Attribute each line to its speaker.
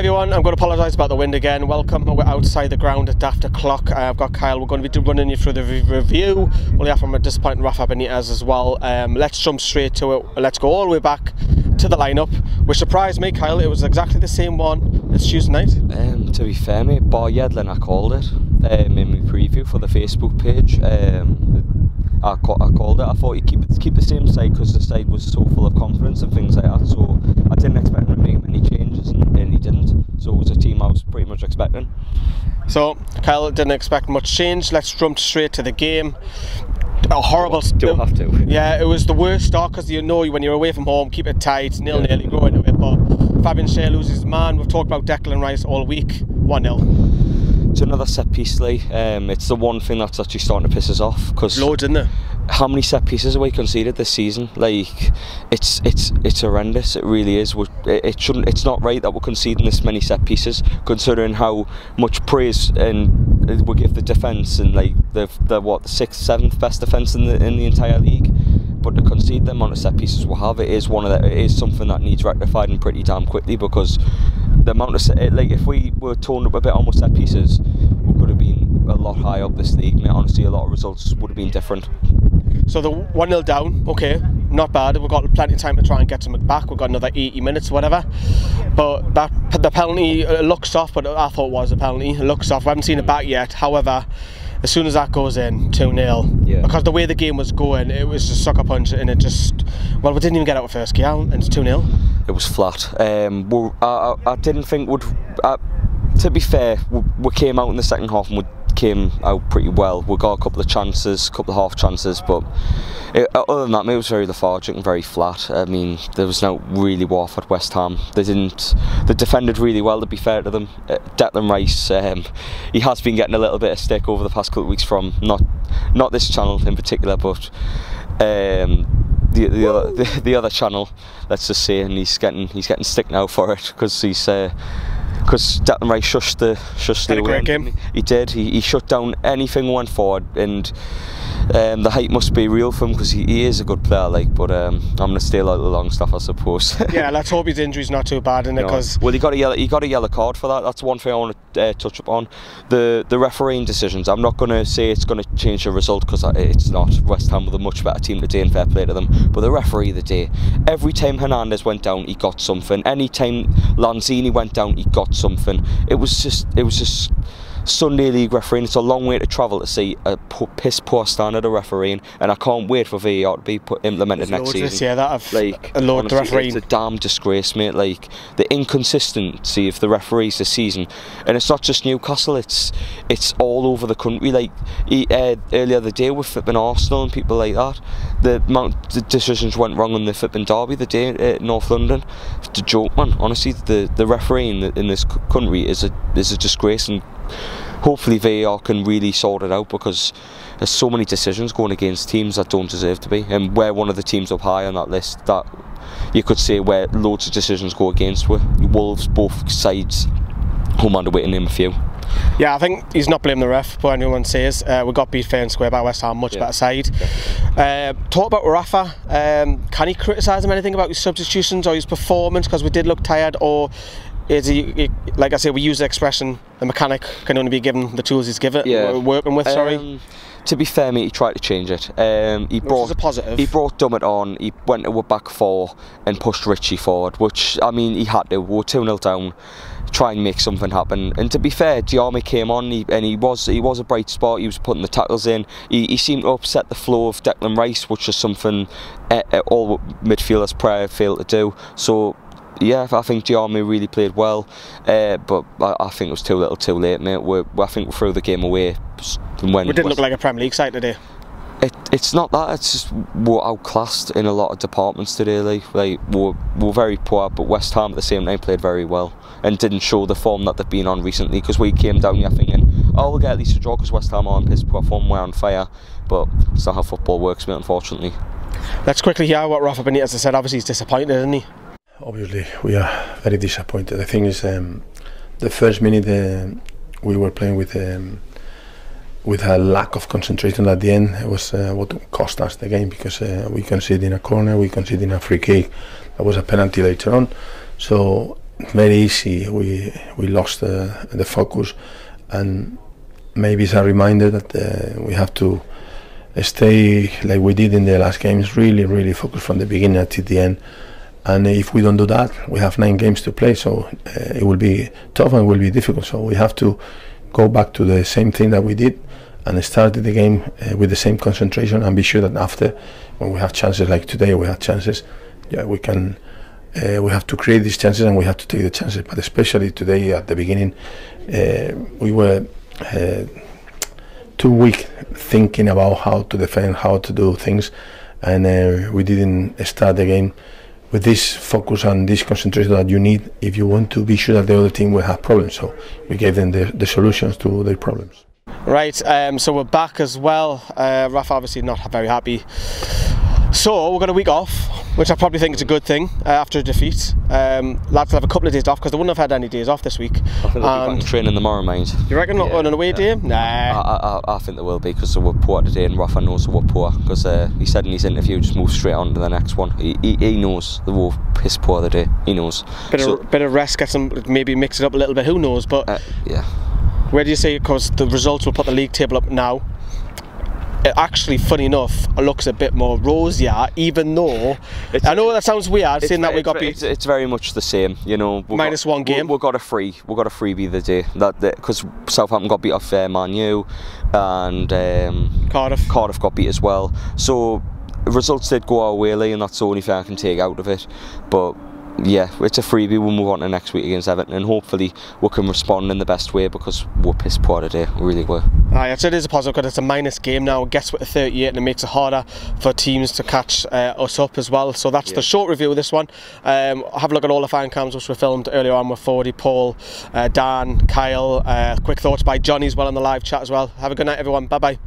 Speaker 1: Hi everyone, I'm going to apologise about the wind again. Welcome, we're outside the ground at after clock. I've got Kyle, we're going to be running you through the review. Only after a disappointing Rafa Benitez as well. Let's jump straight to it. Let's go all the way back to the lineup, which surprised me, Kyle. It was exactly the same one as Tuesday night.
Speaker 2: To be fair, mate, Bar Yedlin, I called it in my preview for the Facebook page. I called it. I thought you'd keep the same side because the side was so full of confidence and things like that. So I didn't expect him to make many changes, and he didn't. So it was a team I was pretty much expecting.
Speaker 1: So Kyle didn't expect much change. Let's jump straight to the game. A horrible.
Speaker 2: Don't have to.
Speaker 1: Yeah, it was the worst start because you know when you're away from home, keep it tight, 0-0, you go into it. But Fabian Schär loses his man. We've talked about Declan Rice all week. 1-0.
Speaker 2: It's another set piece, Lee. It's the one thing that's actually starting to piss us off because
Speaker 1: loads, isn't there?
Speaker 2: How many set pieces have we conceded this season? Like, it's horrendous. It really is. It's not right that we're conceding this many set pieces, considering how much praise and we give the defence and like the 6th, 7th best defence in the entire league. But to concede the amount of set pieces we have, it is something that needs rectified and pretty damn quickly, because the amount of if we were toned up a bit on with set pieces, we could have been a lot higher up this league. Mate, honestly, a lot of results would have been different.
Speaker 1: So the 1-0 down, okay, not bad. We've got plenty of time to try and get something back. We've got another 80 minutes or whatever. But the penalty looks off, but I thought it was a penalty. It looks off. We haven't seen it back yet. However, as soon as that goes in, 2-0. Yeah. Because the way the game was going, it was just sucker punch, and it just, well, we didn't even get out of first gear, and it's 2-0.
Speaker 2: It was flat. I didn't think to be fair, we came out in the second half and we came out pretty well. We got a couple of chances, a couple of half chances, but other than that, it was very lethargic and very flat. I mean, there was no really warmth at West Ham. They defended really well, to be fair to them. Declan Rice, he has been getting a little bit of stick over the past couple of weeks from not this channel in particular, but the other channel, let's just say, and he's getting stick now for it because Declan Rice shushed the
Speaker 1: great game.
Speaker 2: He did. He shut down anything that went forward, and the hype must be real for him because he is a good player. Like, but I'm gonna stay out the long stuff, I suppose.
Speaker 1: Yeah, let's hope his injury's not too bad, innit? Because
Speaker 2: well, he got a yellow card for that. That's one thing I want to touch upon. The refereeing decisions. I'm not gonna say it's gonna change the result because it's not. West Ham were the much better team today, and fair play to them. But the referee of the day, every time Hernandez went down, he got something. Any time Lanzini went down, he got something. It was just Sunday League refereeing. It's a long way to travel to see a piss poor standard of refereeing, and I can't wait for VAR to be implemented next season.
Speaker 1: Yeah, that have honestly, the refereeing.
Speaker 2: It's a damn disgrace, mate. Like, the inconsistency of the referees this season, and it's not just Newcastle. It's all over the country. Like earlier the day with flipping Arsenal and people like that, the decisions went wrong on the flipping derby the day at North London. It's a joke, man. Honestly, the refereeing in this country is a disgrace, and hopefully VAR can really sort it out, because there's so many decisions going against teams that don't deserve to be, and we're one of the teams up high on that list that you could say where loads of decisions go against. Wolves, both sides, home and away, to name a few.
Speaker 1: Yeah, I think he's not blaming the ref, but anyone says we got beat fair and square by West Ham, much better side. Talk about Rafa. Can he criticise him anything about his substitutions or his performance, because we did look tired, or is he, like I say, we use the expression, the mechanic can only be given the tools he's working with, sorry.
Speaker 2: To be fair, mate, he tried to change it. He brought Dummett on, he went to a back four and pushed Richie forward, which, I mean, he had to. We were 2-0 down, try and make something happen. And to be fair, Diarmi came on, and he was a bright spot. He was putting the tackles in. He seemed to upset the flow of Declan Rice, which is something all midfielders prior failed to do. So yeah, I think Diarmi really played well, but I think it was too little too late, mate. I think we threw the game away. When
Speaker 1: we didn't look like a Premier League side today.
Speaker 2: It's not that, it's just we're outclassed in a lot of departments today. Like we're very poor, but West Ham at the same time played very well and didn't show the form that they've been on recently, because we came down here thinking, oh, we'll get at least a draw because West Ham are on piss poor form, we're on fire, but it's not how football works, mate, unfortunately.
Speaker 1: Let's quickly hear what Rafa Benitez has said. Obviously he's disappointed, isn't he?
Speaker 3: Obviously we are very disappointed. The thing is, the first minute we were playing with a lack of concentration at the end. It was what cost us the game, because we conceded in a corner, we conceded in a free kick, that was a penalty later on. So very easy. We lost the focus, and maybe it's a reminder that we have to stay like we did in the last games, really focus from the beginning until the end. And if we don't do that, we have 9 games to play, so it will be tough and will be difficult. So we have to go back to the same thing that we did and start the game with the same concentration, and be sure that after, when we have chances like today, we have chances, we can. We have to create these chances and we have to take the chances. But especially today at the beginning, we were too weak thinking about how to defend, how to do things, and we didn't start the game with this focus and this concentration that you need if you want to be sure that the other team will have problems. So we gave them the solutions to their problems.
Speaker 1: Right, so we're back as well. Rafa obviously not very happy. So we've got a week off, which I probably think is a good thing after a defeat. Lads will have a couple of days off because they wouldn't have had any days off this week.
Speaker 2: I think they'll be back in training tomorrow, mind.
Speaker 1: You reckon not on an away day?
Speaker 2: Nah. I think they will be, because they were poor today, and Rafa knows they were poor, because he said in his interview just move straight on to the next one. He knows they were piss poor today. He knows. Bit
Speaker 1: of rest, get some, maybe mix it up a little bit. Who knows? But
Speaker 2: yeah.
Speaker 1: Where do you say? Because the results will put the league table up now. It actually, funny enough, looks a bit more rosier, even though I know that sounds weird saying that we got beat.
Speaker 2: It's very much the same, you know.
Speaker 1: Minus one game.
Speaker 2: We got a freebie the day because Southampton got beat off Man U, and Cardiff got beat as well. So results did go our way, and that's the only thing I can take out of it. But yeah, it's a freebie. We'll move on to next week against Everton, and hopefully we can respond in the best way, because we're piss poor today. We really were.
Speaker 1: So it is a positive because it's a minus game now. It gets with the 38, and it makes it harder for teams to catch us up as well. So that's the short review of this one. Have a look at all the fan cams which were filmed earlier on with Fordy, Paul, Dan, Kyle. Quick thoughts by Johnny as well on the live chat as well. Have a good night, everyone. Bye bye.